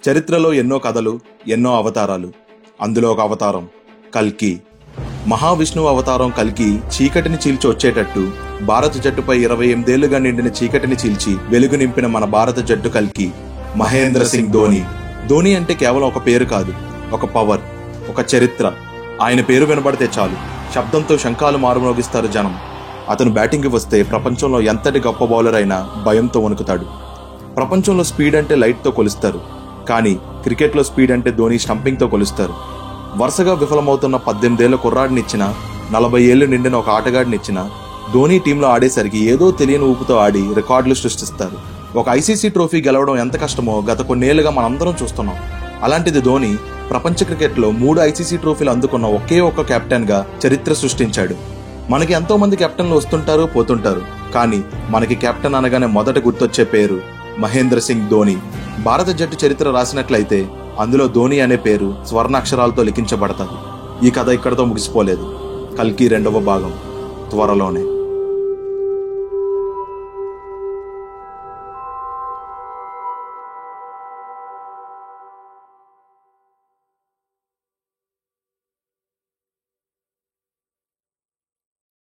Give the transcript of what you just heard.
చరిత్రలో ఎన్నో కథలు, ఎన్నో అవతారాలు. అందులో ఒక అవతారం కల్కి. మహావిష్ణువు అవతారం కల్కి చీకటిని చీల్చి వచ్చేటట్టు భారత జట్టుపై 28 ఏళ్లుగా నిండిన చీకటిని చీల్చి వెలుగు నింపిన మన భారత జట్టు కల్కి మహేంద్ర సింగ్ ధోని. ధోని అంటే కేవలం ఒక పేరు కాదు, ఒక పవర్, ఒక చరిత్ర. ఆయన పేరు వినబడితే చాలు శబ్దంతో శంఖాలు మారుమోగిస్తారు జనం. అతను బ్యాటింగ్కి వస్తే ప్రపంచంలో ఎంతటి గొప్ప బౌలర్ అయినా భయంతో వణుకుతాడు. ప్రపంచంలో స్పీడ్ అంటే లైట్తో కొలుస్తారు, కానీ క్రికెట్లో స్పీడ్ అంటే ధోని స్టంపింగ్తో కొలుస్తారు. వరుసగా విఫలమవుతున్న 18 ఏళ్ల కుర్రాడినిచ్చిన, 40 ఏళ్లు నిండిన ఒక ఆటగాడినిచ్చిన ధోని టీంలో ఆడేసరికి ఏదో తెలియని ఊపుతో ఆడి రికార్డులు సృష్టిస్తారు. ఒక ఐసీసీ ట్రోఫీ గెలవడం ఎంత కష్టమో గత కొన్నేళ్లుగా మనందరం చూస్తున్నాం. అలాంటిది ధోని ప్రపంచ క్రికెట్లో 3 ఐసీసీ ట్రోఫీలు అందుకున్న ఒకే ఒక్క కెప్టెన్ గా చరిత్ర సృష్టించాడు. మనకి ఎంతో మంది కెప్టెన్లు వస్తుంటారు, పోతుంటారు, కానీ మనకి కెప్టెన్ అనగానే మొదట గుర్తొచ్చే పేరు మహేంద్ర సింగ్ ధోని. భారత జట్టు చరిత్ర రాసినట్లయితే అందులో ధోని అనే పేరు స్వర్ణాక్షరాలతో లిఖించబడతాది. ఈ కథ ఇక్కడతో ముగిసిపోలేదు. కల్కి 2వ భాగం త్వరలోనే.